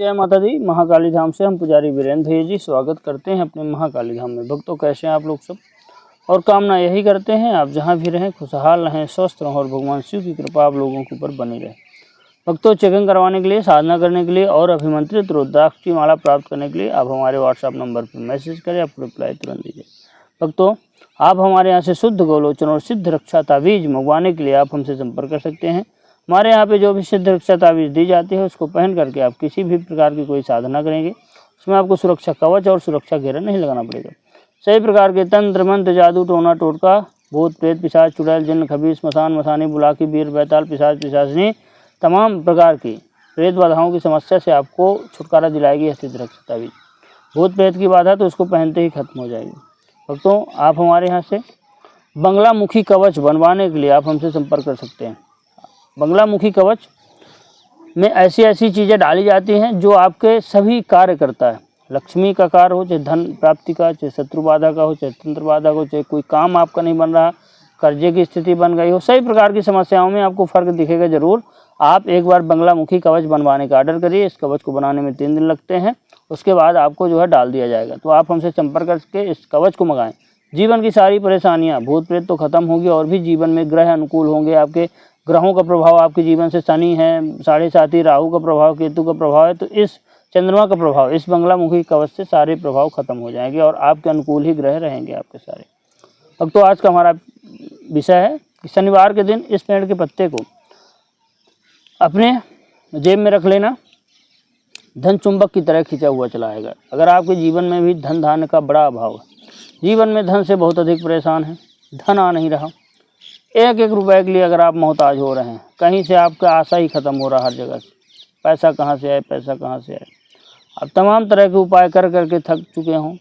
जय माता दी। महाकाली धाम से हम पुजारी वीरेंद्र भैया जी स्वागत करते हैं अपने महाकाली धाम में। भक्तों, कैसे हैं आप लोग सब? और कामना यही करते हैं आप जहां भी रहें खुशहाल रहें, स्वस्थ रहें और भगवान शिव की कृपा आप लोगों के ऊपर बनी रहे। भक्तों, चेकिंग करवाने के लिए, साधना करने के लिए और अभिमंत्रित रुद्राक्ष की माला प्राप्त करने के लिए आप हमारे व्हाट्सएप नंबर पर मैसेज करें, आपको रिप्लाई तुरंत दीजिए। भक्तों, आप हमारे यहाँ से शुद्ध गोलोचन और सिद्ध रक्षा तावीज मंगवाने के लिए आप हमसे संपर्क कर सकते हैं। हमारे यहाँ पे जो भी सिद्ध रक्षा तावीज दी जाती है उसको पहन करके आप किसी भी प्रकार की कोई साधना करेंगे, उसमें आपको सुरक्षा कवच और सुरक्षा घेरा नहीं लगाना पड़ेगा। सही प्रकार के तंत्र मंत्र, जादू, टोना टोटका, भूत प्रेत, पिशाच, चुड़ैल, जिन्न, खबीस, मसान, मसानी, बुलाकी, बीर, बैताल, पिशाच, पिशाचनी, तमाम प्रकार की प्रेत बाधाओं की समस्या से आपको छुटकारा दिलाएगी यह सिद्ध रक्षा तावीज। भूत प्रेत की बाधा तो उसको पहनते ही खत्म हो जाएगी। भक्तों, आप हमारे यहाँ से बंगलामुखी कवच बनवाने के लिए आप हमसे संपर्क कर सकते हैं। बंगलामुखी कवच में ऐसी ऐसी चीज़ें डाली जाती हैं जो आपके सभी कार्य करता है। लक्ष्मी का कार्य हो, चाहे धन प्राप्ति का, चाहे शत्रु बाधा का हो, चाहे तंत्र बाधा का हो, चाहे कोई काम आपका नहीं बन रहा, कर्जे की स्थिति बन गई हो, सभी प्रकार की समस्याओं में आपको फ़र्क दिखेगा ज़रूर। आप एक बार बंगलामुखी कवच बनवाने का ऑर्डर करिए। इस कवच को बनाने में 3 दिन लगते हैं, उसके बाद आपको जो है डाल दिया जाएगा। तो आप हमसे संपर्क करके इस कवच को मंगाएं। जीवन की सारी परेशानियां, भूत प्रेत तो खत्म होगी और भी जीवन में ग्रह अनुकूल होंगे। आपके ग्रहों का प्रभाव आपके जीवन से शनि है, 7.5 राहु का प्रभाव, केतु का प्रभाव है, तो इस चंद्रमा का प्रभाव, इस बंगलामुखी कवच से सारे प्रभाव खत्म हो जाएंगे और आपके अनुकूल ही ग्रह रहेंगे आपके सारे। अब तो आज का हमारा विषय है कि शनिवार के दिन इस पेड़ के पत्ते को अपने जेब में रख लेना, धन चुंबक की तरह खींचा हुआ चला आएगा। अगर आपके जीवन में भी धन धान्य का बड़ा अभाव है, जीवन में धन से बहुत अधिक परेशान है, धन आ नहीं रहा, एक एक रुपए के लिए अगर आप मोहताज हो रहे हैं, कहीं से आपका आशा ही खत्म हो रहा, हर जगह से पैसा कहाँ से आए, पैसा कहाँ से आए, अब तमाम तरह के उपाय कर करके थक चुके हों।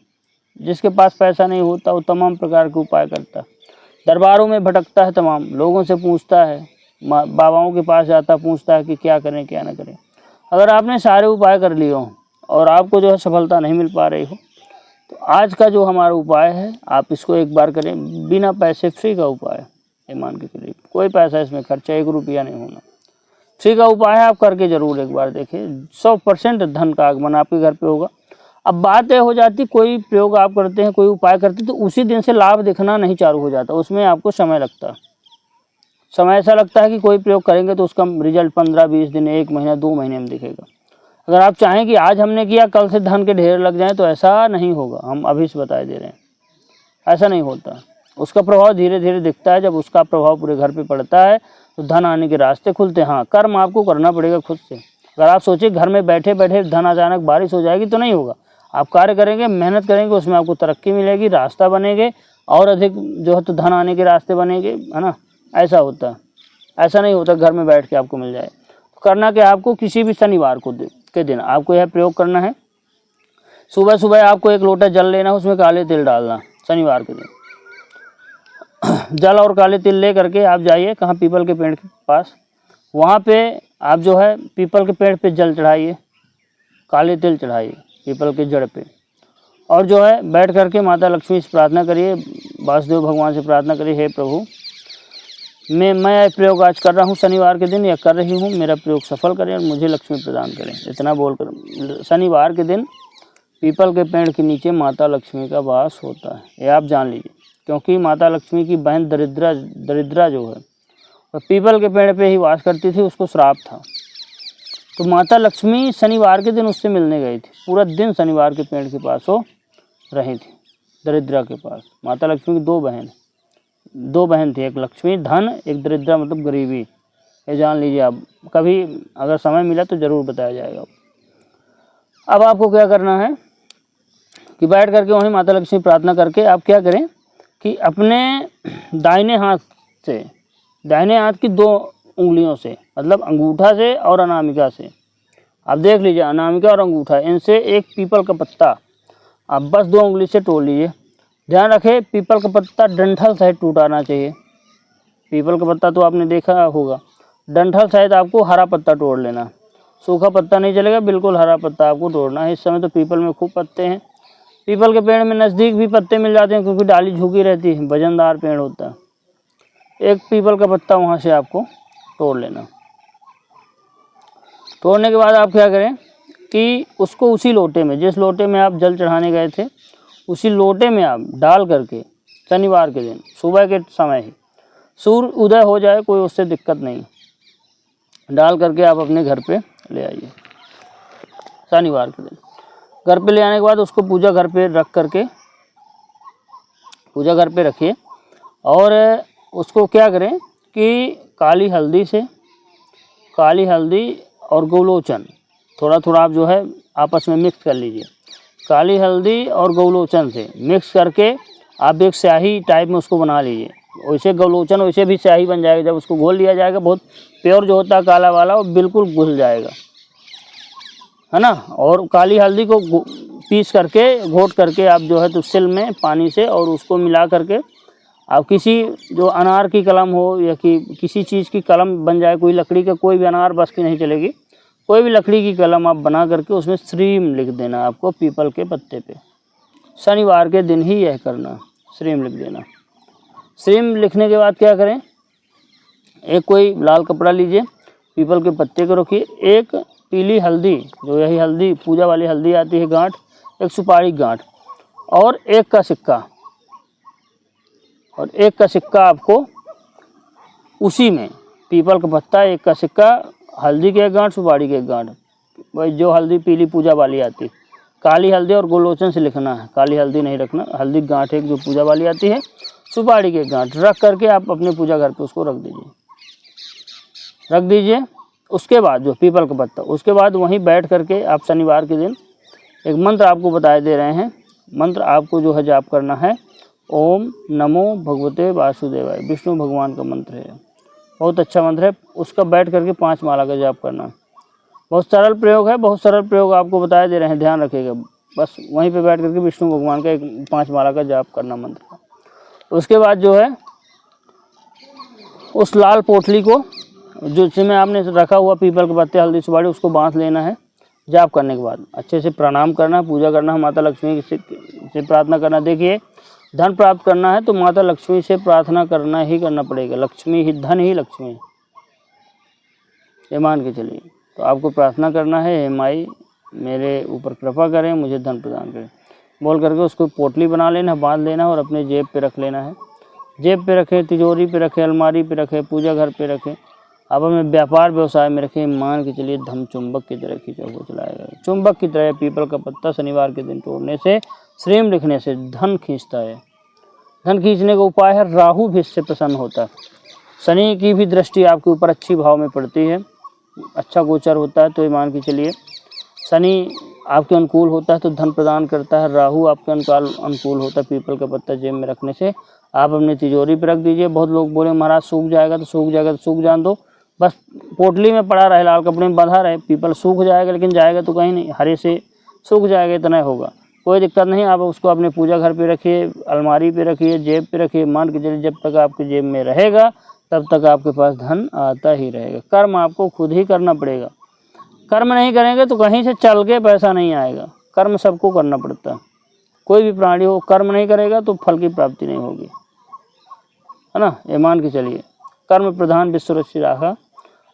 जिसके पास पैसा नहीं होता वो तमाम प्रकार के उपाय करता है, दरबारों में भटकता है, तमाम लोगों से पूछता है, बाबाओं के पास जाता पूछता है कि क्या करें क्या ना करें। अगर आपने सारे उपाय कर लिए हों और आपको जो है सफलता नहीं मिल पा रही हो, तो आज का जो हमारा उपाय है आप इसको एक बार करें। बिना पैसे, फ्री का उपाय है, ये मान के चलिए, कोई पैसा इसमें खर्चा 1 रुपया नहीं होना, फ्री का उपाय है। आप करके ज़रूर एक बार देखिए, 100% धन का आगमन आपके घर पे होगा। अब बात यह हो जाती, कोई प्रयोग आप करते हैं, कोई उपाय करते हैं, तो उसी दिन से लाभ दिखना नहीं चालू हो जाता, उसमें आपको समय लगता है। समय ऐसा लगता है कि कोई प्रयोग करेंगे तो उसका रिजल्ट 15-20 दिन, 1 महीना, 2 महीने में दिखेगा। अगर आप चाहें कि आज हमने किया कल से धन के ढेर लग जाएं, तो ऐसा नहीं होगा। हम अभी से बता दे रहे हैं, ऐसा नहीं होता। उसका प्रभाव धीरे धीरे दिखता है। जब उसका प्रभाव पूरे घर पे पड़ता है तो धन आने के रास्ते खुलते हैं। हाँ, कर्म आपको करना पड़ेगा खुद से। अगर आप सोचिए घर में बैठे बैठे धन अचानक बारिश हो जाएगी तो नहीं होगा। आप कार्य करेंगे, मेहनत करेंगे, उसमें आपको तरक्की मिलेगी, रास्ता बनेंगे और अधिक जो है तो धन आने के रास्ते बनेंगे, है ना। ऐसा होता है, ऐसा नहीं होता घर में बैठ के आपको मिल जाए। करना क्या, आपको किसी भी शनिवार को के दिन आपको यह प्रयोग करना है। सुबह सुबह आपको 1 लोटा जल लेना है, उसमें काले तिल डालना। शनिवार के दिन जल और काले तिल ले करके आप जाइए कहाँ, पीपल के पेड़ के पास, वहाँ पे आप जो है पीपल के पेड़ पे जल चढ़ाइए, काले तिल चढ़ाइए पीपल के जड़ पे, और जो है बैठ करके माता लक्ष्मी से प्रार्थना करिए, वासुदेव भगवान से प्रार्थना करिए, हे प्रभु मैं प्रयोग आज कर रहा हूँ शनिवार के दिन, या कर रही हूँ, मेरा प्रयोग सफल करें और मुझे लक्ष्मी प्रदान करें। इतना बोलकर शनिवार के दिन पीपल के पेड़ के नीचे माता लक्ष्मी का वास होता है, ये आप जान लीजिए। क्योंकि माता लक्ष्मी की बहन दरिद्रा जो है वह पीपल के पेड़ पे ही वास करती थी, उसको श्राप था। तो माता लक्ष्मी शनिवार के दिन उससे मिलने गई थी, पूरा दिन शनिवार के पेड़ के पास वो रही थी, दरिद्रा के पास। माता लक्ष्मी की 2 बहन थी, एक लक्ष्मी धन, एक दरिद्रा मतलब गरीबी। ये जान लीजिए आप, कभी अगर समय मिला तो ज़रूर बताया जाएगा। अब आपको क्या करना है कि बैठ करके वहीं माता लक्ष्मी प्रार्थना करके आप क्या करें कि अपने दाहिने हाथ की 2 उंगलियों से, मतलब अंगूठा से और अनामिका से, आप देख लीजिए अनामिका और अंगूठा, इनसे एक पीपल का पत्ता आप बस 2 उंगली से तोड़ लीजिए। ध्यान रखें, पीपल का पत्ता डंठल सहित टूट आना चाहिए। पीपल का पत्ता तो आपने देखा होगा, डंठल सहित आपको हरा पत्ता तोड़ लेना, सूखा पत्ता नहीं चलेगा, बिल्कुल हरा पत्ता आपको तोड़ना है। इस समय तो पीपल में खूब पत्ते हैं, पीपल के पेड़ में नज़दीक भी पत्ते मिल जाते हैं क्योंकि डाली झुकी रहती है, वजनदार पेड़ होता है। एक पीपल का पत्ता वहाँ से आपको तोड़ लेना। तोड़ने के बाद आप क्या करें, कि उसको उसी लोटे में, जिस लोटे में आप जल चढ़ाने गए थे, उसी लोटे में आप डाल करके शनिवार के दिन सुबह के समय ही, सूर्य उदय हो जाए कोई उससे दिक्कत नहीं, डाल करके आप अपने घर पे ले आइए शनिवार के दिन। घर पे ले आने के बाद उसको पूजा घर पे रख करके, पूजा घर पे रखिए और उसको क्या करें कि काली हल्दी और गौलोचन थोड़ा थोड़ा आप जो है आपस में मिक्स कर लीजिए। काली हल्दी और गौलोचन से मिक्स करके आप एक स्याही टाइप में उसको बना लीजिए। वैसे गौलोचन वैसे भी स्याही बन जाएगा, जब उसको घोल लिया जाएगा बहुत प्योर जो होता है काला वाला वो बिल्कुल घुल जाएगा, है ना। और काली हल्दी को पीस करके घोट करके आप जो है तो सिल में पानी से और उसको मिला करके आप किसी जो अनार की कलम हो या कि किसी चीज़ की कलम बन जाए, कोई लकड़ी का, कोई भी अनार बस की नहीं चलेगी, कोई भी लकड़ी की कलम आप बना करके उसमें श्रीम लिख देना आपको पीपल के पत्ते पे। शनिवार के दिन ही यह करना, श्रीम लिख देना। श्रीम लिखने के बाद क्या करें, एक कोई लाल कपड़ा लीजिए, पीपल के पत्ते को रखिए, एक पीली हल्दी, जो यही हल्दी पूजा वाली हल्दी आती है गांठ, एक सुपारी गांठ और एक का सिक्का आपको उसी में, पीपल का पत्ता, एक का सिक्का, हल्दी के एक गांठ, सुपारी के एक गांठ, वही जो हल्दी पीली पूजा वाली आती है, काली हल्दी और गोलोचन से लिखना है, काली हल्दी नहीं रखना, हल्दी गांठ एक जो पूजा वाली आती है, सुपारी के एक गांठ रख करके आप अपने पूजा घर पे उसको रख दीजिए। उसके बाद जो पीपल का पत्ता, उसके बाद वहीं बैठ करके आप शनिवार के दिन एक मंत्र आपको बताए दे रहे हैं। मंत्र आपको जो है जाप करना है, ओम नमो भगवते वासुदेवाय, विष्णु भगवान का मंत्र है, बहुत अच्छा मंत्र है। उसका बैठ करके 5 माला का जाप करना, बहुत सरल प्रयोग है, बहुत सरल प्रयोग आपको बताए दे रहे हैं, ध्यान रखिएगा। बस वहीं पे बैठ करके विष्णु भगवान का एक 5 माला का जाप करना मंत्र का। उसके बाद जो है उस लाल पोटली को जो जिसमें आपने रखा हुआ पीपल के पत्ते, हल्दी, सुपारी, उसको बांध लेना है। जाप करने के बाद अच्छे से प्रणाम करना, पूजा करना, माता लक्ष्मी से प्रार्थना करना। देखिए धन प्राप्त करना है तो माता लक्ष्मी से प्रार्थना करना ही करना पड़ेगा, लक्ष्मी ही धन ही लक्ष्मी, ये मान के चलिए। तो आपको प्रार्थना करना है, हे माई मेरे ऊपर कृपा करें, मुझे धन प्रदान करें, बोल करके उसको पोटली बना लेना, बांध लेना और अपने जेब पे रख लेना है। जेब पे रखें, तिजोरी पे रखें, अलमारी पे रखें, पूजा घर पे रखें, आप अपने व्यापार व्यवसाय में रखें। मान के चलिए धन चुंबक की तरह खींचा हुआ चलाएगा, चुंबक की तरह। पीपल का पत्ता शनिवार के दिन तोड़ने से, श्रीम लिखने से धन खींचता है। धन खींचने का उपाय है, राहु भी इससे प्रसन्न होता है, शनि की भी दृष्टि आपके ऊपर अच्छी भाव में पड़ती है, अच्छा गोचर होता है। तो ये मान के चलिए शनि आपके अनुकूल होता है तो धन प्रदान करता है, राहु आपके अनुकूल होता है। पीपल का पत्ता जेब में रखने से आप अपनी तिजोरी पर रख दीजिए। बहुत लोग बोले महाराज सूख जाएगा, तो सूख जान दो, बस पोटली में पड़ा रहे, लाल कपड़े में बंधा रहे, पीपल सूख जाएगा लेकिन जाएगा तो कहीं नहीं, हरे से सूख जाएगा, इतना होगा, कोई दिक्कत नहीं। आप उसको अपने पूजा घर पे रखिए, अलमारी पे रखिए, जेब पे रखिए। मान के चलिए जब तक आपके जेब में रहेगा तब तक आपके पास धन आता ही रहेगा। कर्म आपको खुद ही करना पड़ेगा, कर्म नहीं करेंगे तो कहीं से चल के पैसा नहीं आएगा। कर्म सबको करना पड़ता है, कोई भी प्राणी हो, कर्म नहीं करेगा तो फल की प्राप्ति नहीं होगी, है ना। ये मान के चलिए कर्म प्रधान विश्व रचि राखा,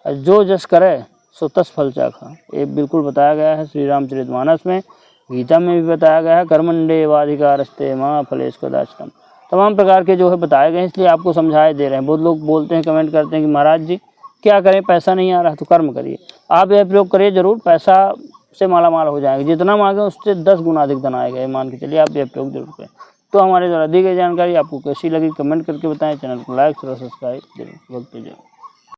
जो जस करे सो तस फल चाखा, ये बिल्कुल बताया गया है श्री रामचरितमानस में, गीता में भी बताया गया है। कर्मण्येवाधिकारस्ते मा फलेषु कदाचन, तमाम प्रकार के जो है बताए गए हैं, इसलिए आपको समझाए दे रहे हैं। बहुत लोग बोलते हैं, कमेंट करते हैं कि महाराज जी क्या करें, पैसा नहीं आ रहा, तो कर्म करिए। आप यह प्रयोग करिए, जरूर पैसा से माला माल हो जाएंगे, जितना मांगे उससे 10 गुना अधिक धन आएगा, ये मान के चलिए। आप यह प्रयोग जरूर करें। तो हमारे द्वारा दी गई जानकारी आपको कैसी लगी कमेंट करके बताएं, चैनल को लाइक और सब्सक्राइब जरूर।